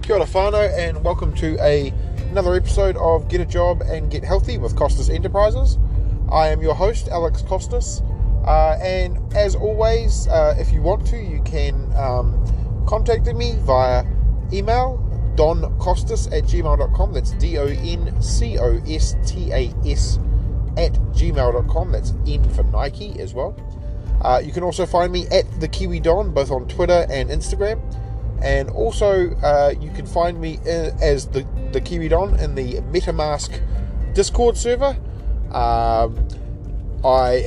Kia ora whānau, and welcome to another episode of Get a Job and Get Healthy with Costas Enterprises. I am your host, Alex Costas, and as always, if you want to, you can contact me via email, doncostas@gmail.com. That's DONCOSTAS @gmail.com. That's N for Nike as well. You can also find me at the Kiwi Don, both on Twitter and Instagram. And also, you can find me as the Kiwi Don in the MetaMask Discord server. I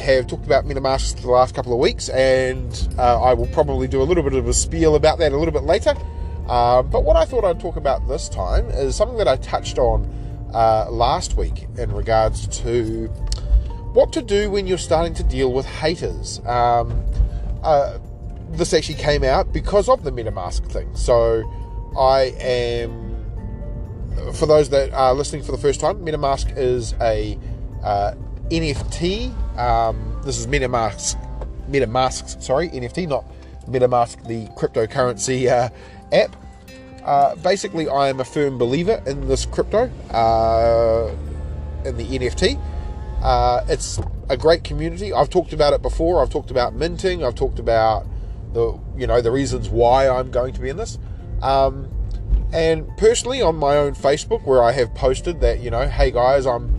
have talked about MetaMasks the last couple of weeks, and I will probably do a little bit of a spiel about that a little bit later. But what I thought I'd talk about this time is something that I touched on last week in regards to what to do when you're starting to deal with haters. This actually came out because of the MetaMask thing. So I am, for those that are listening for the first time, MetaMask is a NFT. This is MetaMask, NFT, not MetaMask, the cryptocurrency app. Basically, I am a firm believer in this crypto, in the NFT. It's a great community. I've talked about it before. I've talked about minting. I've talked about the reasons why I'm going to be in this. And personally, on my own Facebook, where I have posted that, hey guys, I'm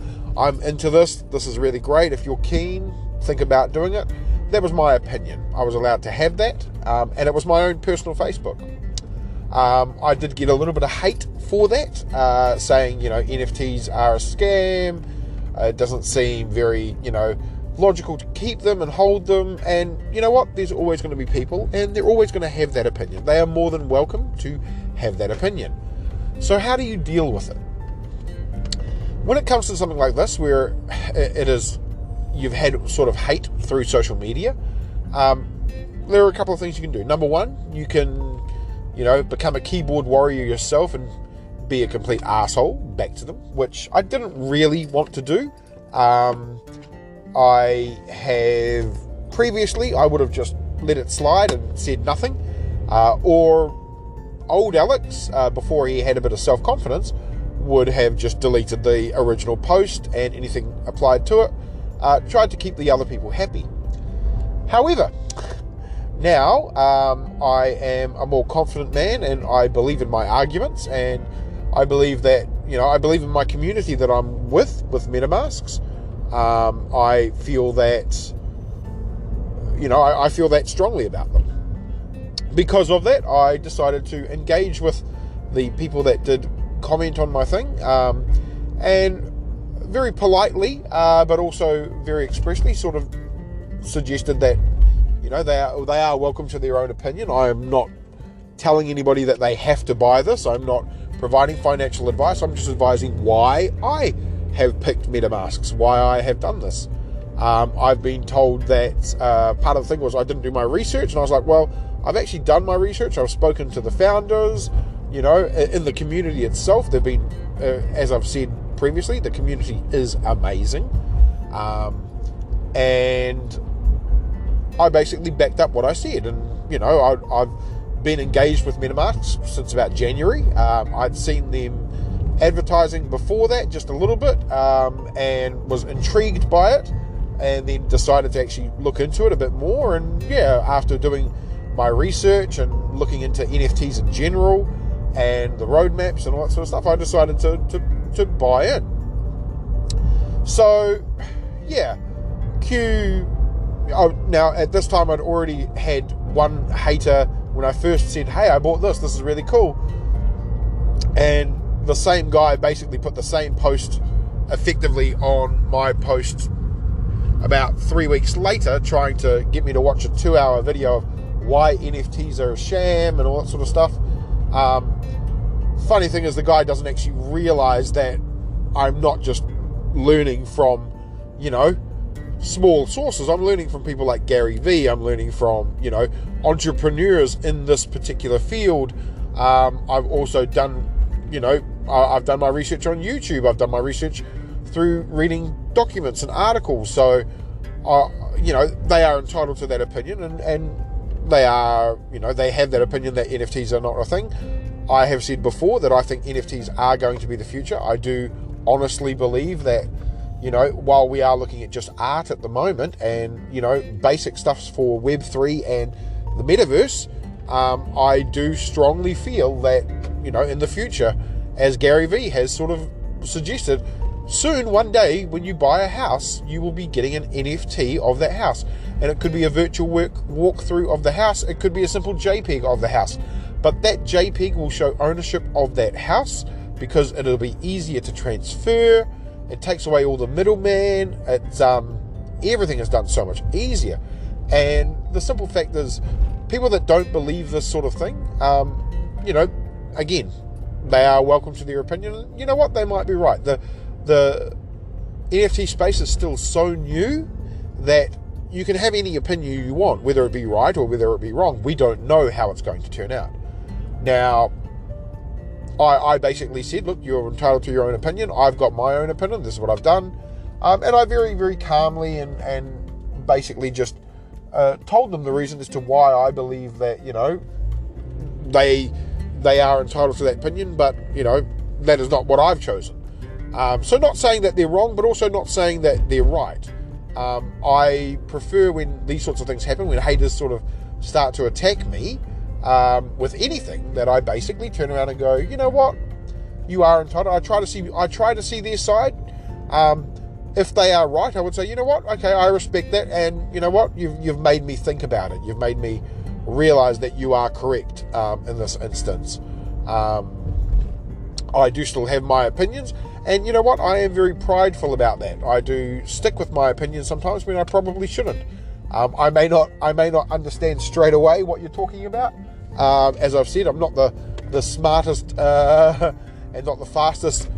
into this. This is really great. If you're keen, think about doing it. That was my opinion. I was allowed to have that, and it was my own personal Facebook. I did get a little bit of hate for that, saying, NFTs are a scam. It doesn't seem very, logical to keep them and hold them. And you know what? There's always going to be people, and they're always going to have that opinion. They are more than welcome to have that opinion. So how do you deal with it? When it comes to something like this, where you've had sort of hate through social media, there are a couple of things you can do. Number one, you can, become a keyboard warrior yourself and be a complete asshole back to them, which I didn't really want to do. I would have just let it slide and said nothing. Or old Alex, before he had a bit of self-confidence, would have just deleted the original post and anything applied to it. Tried to keep the other people happy. However, now I am a more confident man, and I believe in my arguments, and I believe that, I believe in my community that I'm with MetaMasks. I feel that, I feel that strongly about them. Because of that, I decided to engage with the people that did comment on my thing, and very politely, but also very expressly, sort of suggested that, they are welcome to their own opinion. I am not telling anybody that they have to buy this. I'm not providing financial advice. I'm just advising why I have picked MetaMasks, why I have done this. I've been told that part of the thing was I didn't do my research, and I was like, well, I've actually done my research. I've spoken to the founders, in the community itself. They've been, as I've said previously, the community is amazing. And I basically backed up what I said. And, I've been engaged with MetaMasks since about January. I'd seen them advertising before that just a little bit, and was intrigued by it, and then decided to actually look into it a bit more. And after doing my research and looking into NFTs in general and the roadmaps and all that sort of stuff, I decided to buy in. So now at this time I'd already had one hater when I first said, hey, I bought this is really cool, and the same guy basically put the same post effectively on my post about 3 weeks later, trying to get me to watch a 2-hour video of why NFTs are a sham and all that sort of stuff. Funny thing is, the guy doesn't actually realize that I'm not just learning from, small sources. I'm learning from people like Gary Vee. I'm learning from, entrepreneurs in this particular field. I've also done, I've done my research on YouTube. I've done my research through reading documents and articles. So, they are entitled to that opinion, and they are, they have that opinion that NFTs are not a thing. I have said before that I think NFTs are going to be the future. I do honestly believe that, while we are looking at just art at the moment and, basic stuffs for Web3 and the metaverse, I do strongly feel that, in the future, as Gary Vee has sort of suggested, soon, one day, when you buy a house, you will be getting an NFT of that house. And it could be a virtual walkthrough of the house. It could be a simple JPEG of the house. But that JPEG will show ownership of that house because it'll be easier to transfer. It takes away all the middleman. It's everything is done so much easier. And the simple fact is, people that don't believe this sort of thing, again, they are welcome to their opinion. You know what? They might be right. The NFT space is still so new that you can have any opinion you want, whether it be right or whether it be wrong. We don't know how it's going to turn out. Now, I basically said, look, you're entitled to your own opinion. I've got my own opinion. This is what I've done. And I very, very calmly and basically just told them the reason as to why I believe that, they are entitled to that opinion, but, that is not what I've chosen. So not saying that they're wrong, but also not saying that they're right. I prefer when these sorts of things happen, when haters sort of start to attack me with anything, that I basically turn around and go, you know what, you are entitled. I try to see their side. If they are right, I would say, you know what, okay, I respect that, and you know what, you've made me think about it. You've made me realize that you are correct in this instance. I do still have my opinions, and you know what, I am very prideful about that. I do stick with my opinions sometimes when I probably shouldn't. I may not understand straight away what you're talking about. As I've said, I'm not the smartest and not the fastest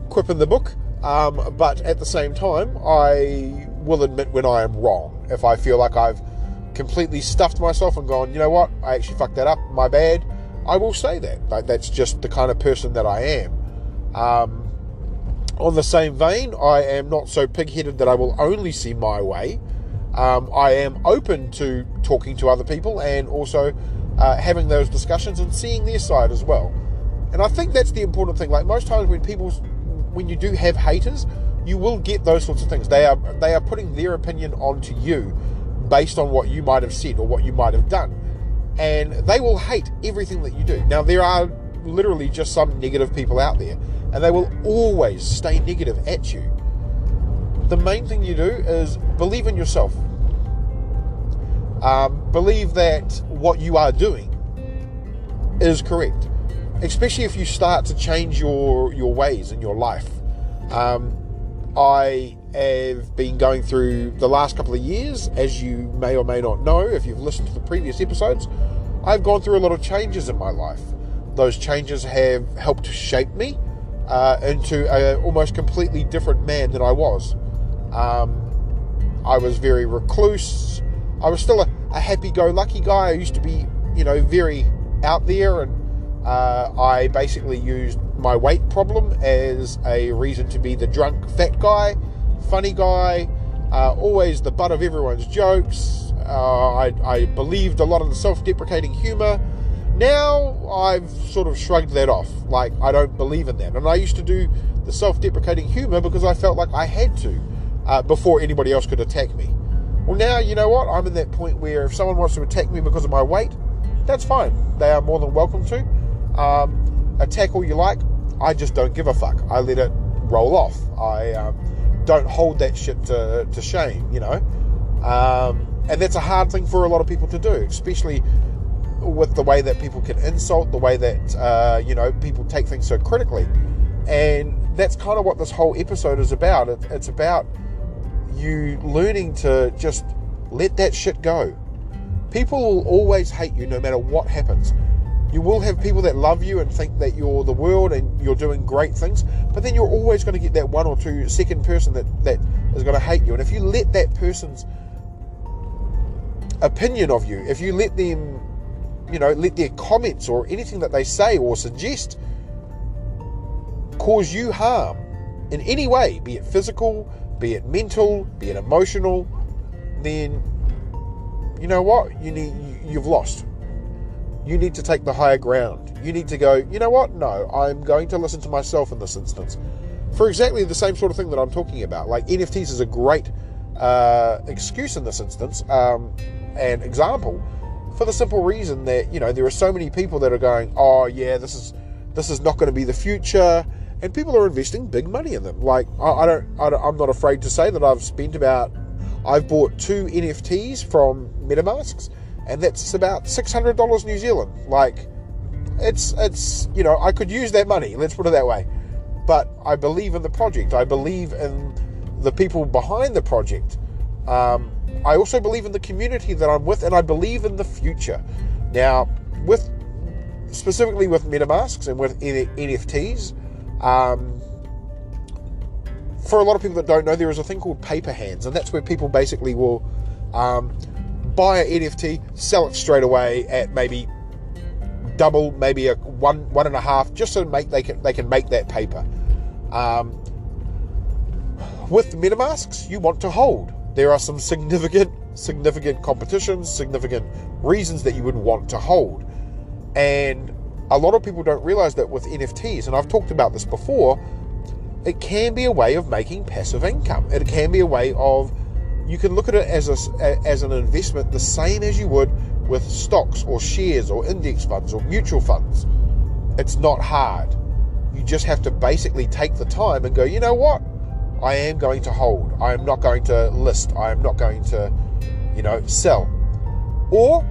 quip in the book, but at the same time, I will admit when I am wrong. If I feel like I've completely stuffed myself and gone, you know what, I actually fucked that up, my bad, I will say that. Like, that's just the kind of person that I am. On the same vein, I am not so pig-headed that I will only see my way. I am open to talking to other people and also having those discussions and seeing their side as well. And I think that's the important thing. Like, most times when you do have haters, you will get those sorts of things. They are putting their opinion onto you based on what you might have said or what you might have done. And they will hate everything that you do. Now, there are literally just some negative people out there, and they will always stay negative at you. The main thing you do is believe in yourself. Believe that what you are doing is correct, especially if you start to change your ways in your life. I have been going through the last couple of years, as you may or may not know if you've listened to the previous episodes, I've gone through a lot of changes in my life. Those changes have helped shape me into an almost completely different man than I was. I was very recluse. I was still a happy-go-lucky guy. I used to be, very out there, and I basically used my weight problem as a reason to be the drunk fat guy, funny guy, always the butt of everyone's jokes. I believed a lot of the self-deprecating humor. Now I've sort of shrugged that off. Like, I don't believe in that. And I used to do the self-deprecating humor because I felt like I had to before anybody else could attack me. Well, now, you know what? I'm in that point where if someone wants to attack me because of my weight, that's fine. They are more than welcome to. Attack all you like. I just don't give a fuck. I let it roll off. I don't hold that shit to shame, And that's a hard thing for a lot of people to do, especially with the way that people can insult, the way that, people take things so critically. And that's kind of what this whole episode is about. It's about you learning to just let that shit go. People will always hate you no matter what happens. You will have people that love you and think that you're the world and you're doing great things, but then you're always going to get that one or two second person that is going to hate you. And if you let that person's opinion of you, if you let them, let their comments or anything that they say or suggest cause you harm in any way, be it physical, be it mental, be it emotional, then you know what? You've lost. You need to take the higher ground. You need to go, you know what? No, I'm going to listen to myself in this instance. For exactly the same sort of thing that I'm talking about. Like NFTs is a great excuse in this instance, and example, for the simple reason that, you know, there are so many people that are going, oh yeah, this is not going to be the future, and people are investing big money in them. Like I'm not afraid to say that I've bought 2 NFTs from MetaMasks, and that's about $600 New Zealand. Like it's you know, I could use that money, let's put it that way. But I believe in the project. I believe in the people behind the project. I also believe in the community that I'm with, and I believe in the future. Now, specifically with MetaMasks and with NFTs, for a lot of people that don't know, there is a thing called paper hands, and that's where people basically will buy an NFT, sell it straight away at maybe double, maybe a one and a half, just so they can make that paper. With MetaMasks, you want to hold. There are some significant competitions, significant reasons that you would want to hold. And a lot of people don't realize that with NFTs, and I've talked about this before, it can be a way of making passive income. It can be a way of, you can look at it as an investment the same as you would with stocks or shares or index funds or mutual funds. It's not hard. You just have to basically take the time and go, you know what? I am going to hold. I am not going to list. I am not going to, you know, sell. Or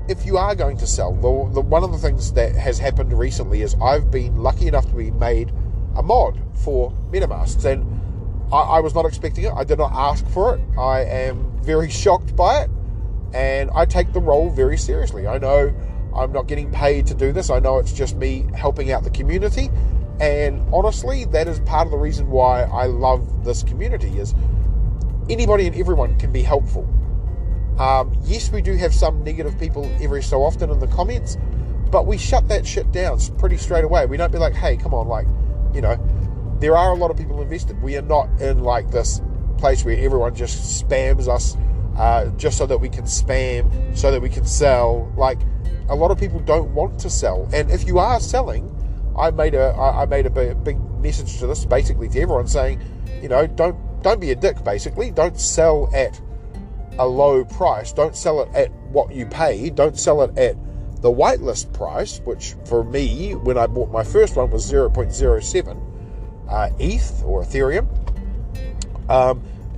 if you are going to sell, one of the things that has happened recently is I've been lucky enough to be made a mod for MetaMasks, and I was not expecting it. I did not ask for it. I am very shocked by it, and I take the role very seriously. I know I'm not getting paid to do this. I know it's just me helping out the community. And honestly, that is part of the reason why I love this community, is anybody and everyone can be helpful. Yes, we do have some negative people every so often in the comments, but we shut that shit down pretty straight away. We don't be like, hey, come on, like, you know, there are a lot of people invested. We are not in like this place where everyone just spams us just so that we can spam, so that we can sell. Like, a lot of people don't want to sell. And if you are selling, I made a big message to this, basically to everyone, saying, you know, don't be a dick. Basically, don't sell at a low price. Don't sell it at what you pay. Don't sell it at the whitelist price, which for me, when I bought my first one, was 0.07 ETH or Ethereum.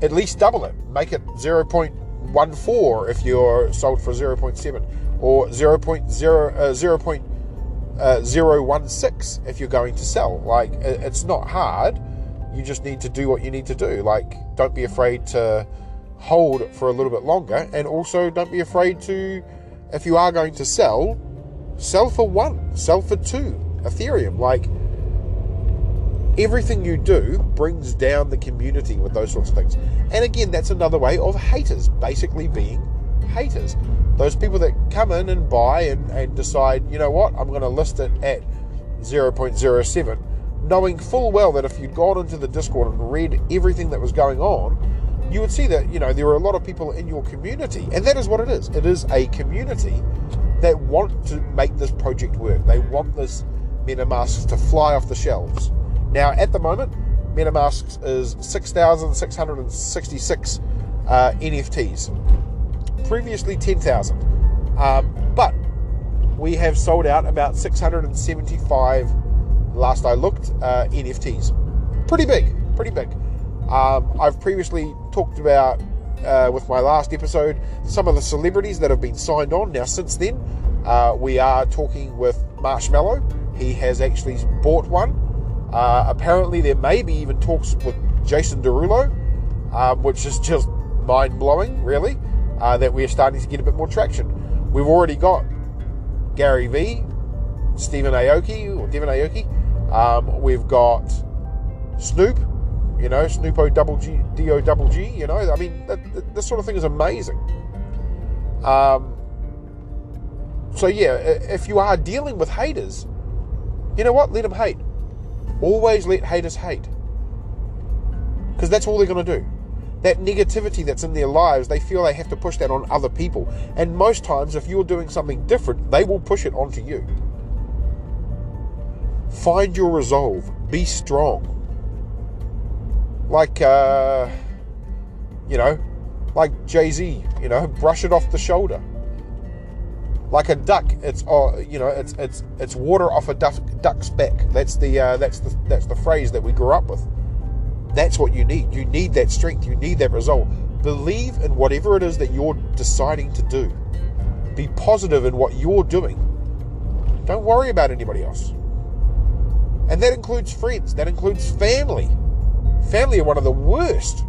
At least double it. Make it 0.14 if you're sold for 0.7, or 0.016 if you're going to sell. Like, it's not hard. You just need to do what you need to do. Like, don't be afraid to hold for a little bit longer, and also don't be afraid to, if you are going to sell for 1, sell for 2 Ethereum. Like, everything you do brings down the community with those sorts of things. And again, that's another way of haters basically being haters. Those people that come in and buy and decide, you know what, I'm going to list it at 0.07, knowing full well that if you'd gone into the Discord and read everything that was going on, you would see that, you know, there are a lot of people in your community, and that is what it is. It is a community that want to make this project work. They want this MetaMasks to fly off the shelves. Now, at the moment, MetaMasks is 6,666 NFTs. Previously 10,000. But we have sold out about 675, last I looked, NFTs. Pretty big. I've previously talked about, with my last episode, some of the celebrities that have been signed on. Now, since then, we are talking with Marshmallow. He has actually bought one. Apparently, there may be even talks with Jason Derulo, which is just mind-blowing, really, that we're starting to get a bit more traction. We've already got Gary V, Devin Aoki. We've got Snoop, you know, Snoopo double G, D-O double G, you know. I mean, this sort of thing is amazing. So yeah, if you are dealing with haters, you know what? Let them hate. Always let haters hate. Because that's all they're going to do. that negativity that's in their lives, they feel they have to push that on other people. And most times, if you're doing something different, they will push it onto you. Find your resolve. Be strong. Like, like Jay-Z, brush it off the shoulder. Like a duck, it's water off a duck's back. That's the phrase that we grew up with. That's what you need. You need that strength. You need that resolve. Believe in whatever it is that you're deciding to do. Be positive in what you're doing. Don't worry about anybody else. And that includes friends. That includes family. Family are one of the worst.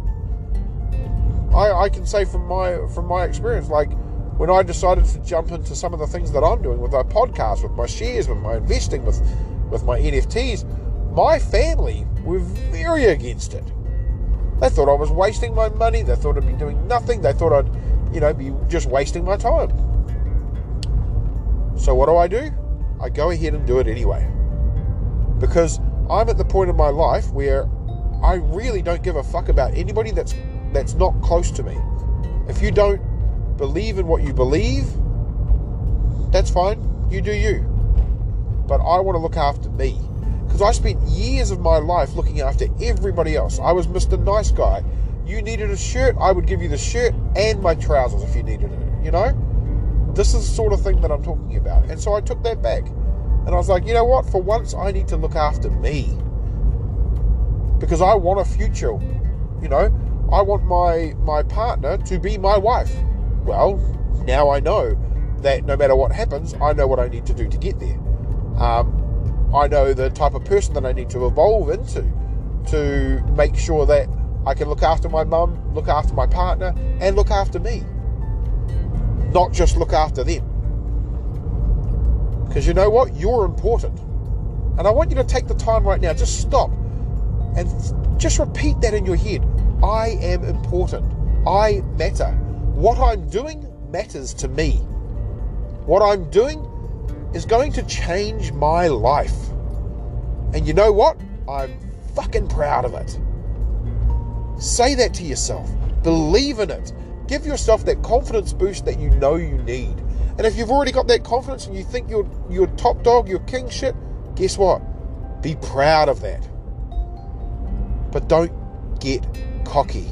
I can say from my experience, like when I decided to jump into some of the things that I'm doing with my podcast, with my shares, with my investing, with my NFTs, my family were very against it. They thought I was wasting my money. They thought I'd be doing nothing. They thought I'd, be just wasting my time. So what do? I go ahead and do it anyway. Because I'm at the point in my life where I really don't give a fuck about anybody that's not close to me. If you don't believe in what you believe, that's fine. You do you. But I want to look after me. Because I spent years of my life looking after everybody else. I was Mr. Nice Guy. You needed a shirt, I would give you the shirt and my trousers if you needed it, This is the sort of thing that I'm talking about. And so I took that back. And I was like, you know what? For once, I need to look after me. Because I want a future, I want my partner to be my wife. Well, now I know that no matter what happens, I know what I need to do to get there. I know the type of person that I need to evolve into to make sure that I can look after my mum, look after my partner, and look after me. Not just look after them. Because you know what? You're important. And I want you to take the time right now, just stop and just repeat that in your head. I am important. I matter. What I'm doing matters to me. What I'm doing is going to change my life. And you know what? I'm fucking proud of it. Say that to yourself. Believe in it. Give yourself that confidence boost that you know you need. And if you've already got that confidence and you think you're top dog, you're king shit, guess what? Be proud of that. But don't get cocky.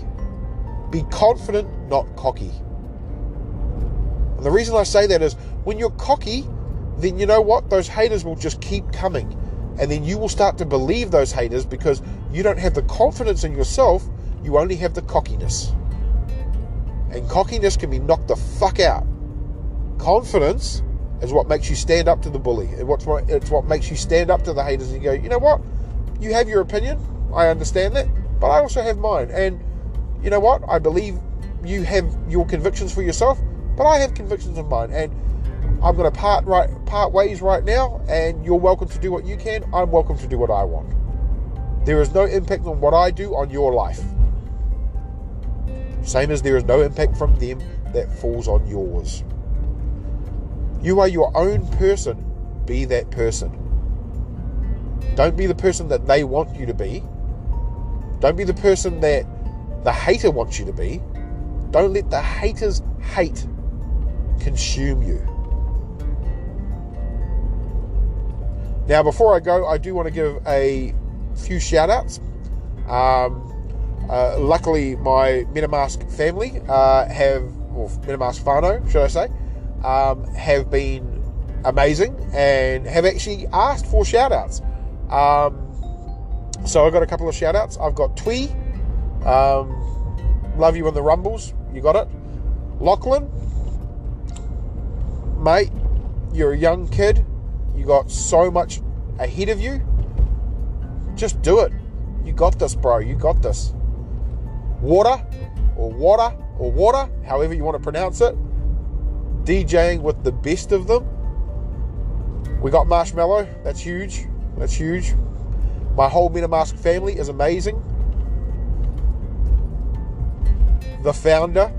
Be confident, not cocky. And the reason I say that is when you're cocky, then you know what? Those haters will just keep coming. And then you will start to believe those haters because you don't have the confidence in yourself, you only have the cockiness. And cockiness can be knocked the fuck out. Confidence is what makes you stand up to the bully. It's what makes you stand up to the haters and you go, you know what? You have your opinion, I understand that, but I also have mine. And you know what? I believe you have your convictions for yourself, but I have convictions of mine. And I'm going to part ways right now, and you're welcome to do what you can. I'm welcome to do what I want. There is no impact on what I do on your life. Same as there is no impact from them that falls on yours. You are your own person. Be that person. Don't be the person that they want you to be. Don't be the person that the hater wants you to be. Don't let the haters' hate consume you. Now, before I go, I do want to give a few shout-outs. Luckily, my MetaMask family MetaMask whānau, should I say, have been amazing and have actually asked for shout-outs. So I got a couple of shout-outs. I've got Twee, love you in the rumbles, you got it. Lachlan, mate, you're a young kid, you got so much ahead of you, just do it. You got this, bro, you got this. Water, however you want to pronounce it, DJing with the best of them. We got Marshmallow, that's huge. My whole MetaMask family is amazing. The founder,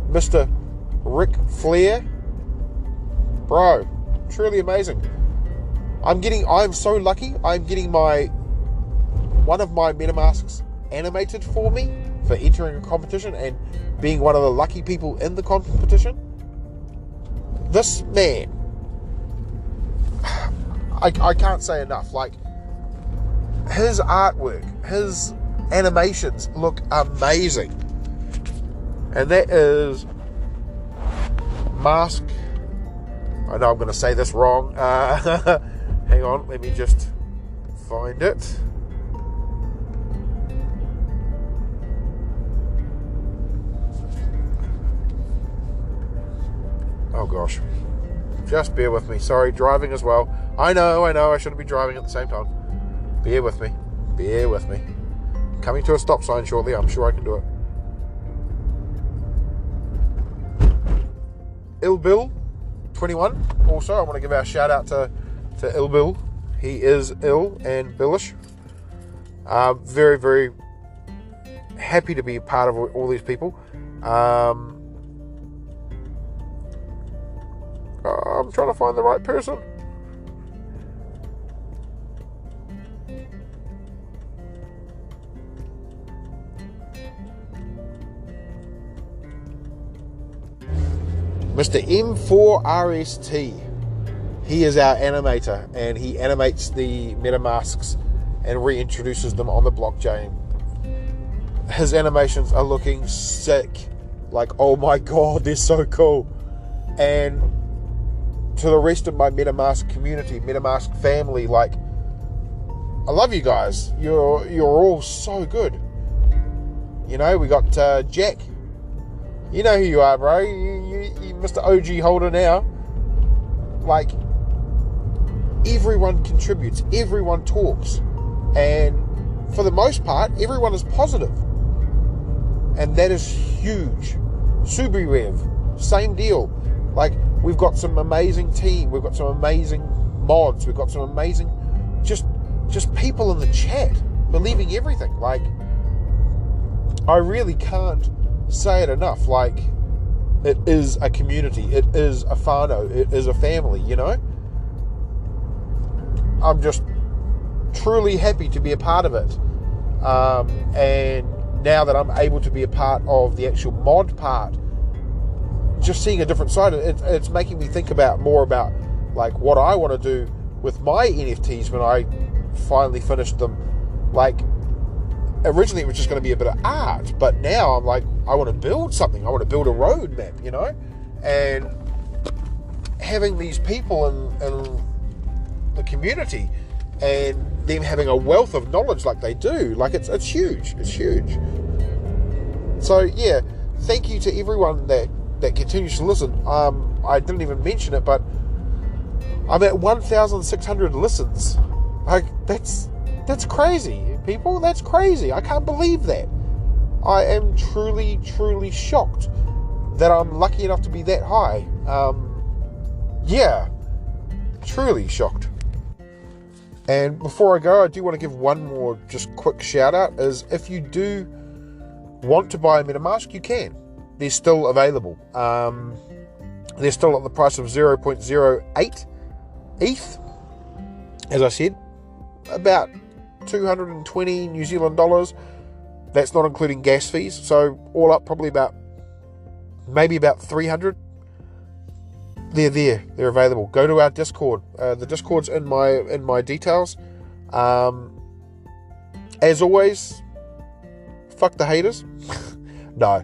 Mr. Ric Flair, bro, truly amazing. I'm so lucky. I'm getting one of my MetaMasks animated for me for entering a competition and being one of the lucky people in the competition. This man, I can't say enough. Like, his artwork, his animations look amazing. And that is Mask. I know I'm going to say this wrong. Hang on, let me just find it. Oh gosh. Just bear with me. Sorry, driving as well. I know, I shouldn't be driving at the same time. Bear with me. Bear with me. Coming to a stop sign shortly. I'm sure I can do it. Ill Bill 21. Also, I want to give our shout out to Ill Bill. He is ill and billish. Very, very happy to be a part of all these people. I'm trying to find the right person. Mr. M4RST. He is our animator, and he animates the MetaMasks and reintroduces them on the blockchain. His animations are looking sick. Like, oh my god, they're so cool. And to the rest of my MetaMask community, MetaMask family, like, I love you guys. You're all so good. You know, we got Jack. You know who you are, bro. You Mr. OG holder now. Like, everyone contributes. Everyone talks. And for the most part, everyone is positive. And that is huge. SubiRev, same deal. Like, we've got some amazing team. We've got some amazing mods. We've got some amazing just people in the chat believing everything. Like, I really can't say it enough. Like, it is a community. It is a whānau. It is a family, you know? I'm just truly happy to be a part of it. And now that I'm able to be a part of the actual mod part, just seeing a different side, it's making me think more about like what I want to do with my NFTs when I finally finish them. Like, originally it was just going to be a bit of art, but now I'm like, I want to build something. I want to build a roadmap, you know? And having these people in the community and them having a wealth of knowledge like they do, like it's huge. It's huge. So yeah, thank you to everyone that continues to listen. I didn't even mention it, but I'm at 1,600 listens. Like, that's crazy, people. That's crazy. I can't believe that. I am truly, truly shocked that I'm lucky enough to be that high. Yeah, truly shocked. And before I go, I do want to give one more just quick shout out, is if you do want to buy a MetaMask, you can. They're still available. They're still at the price of 0.08 ETH. As I said, about 220 New Zealand dollars. That's not including gas fees. So all up, probably maybe about 300. They're there. They're available. Go to our Discord. The Discord's in my details. As always, fuck the haters. No.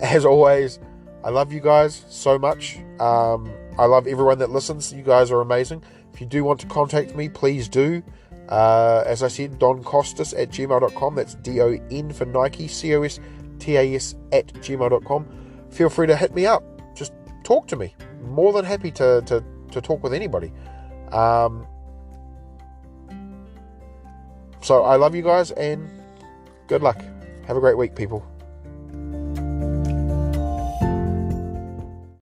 As always, I love you guys so much. I love everyone that listens. You guys are amazing. If you do want to contact me, please do. As I said, doncostas@gmail.com. That's DON for Nike, COSTAS @gmail.com. Feel free to hit me up. Just talk to me. More than happy to talk with anybody. So I love you guys, and good luck. Have a great week, people.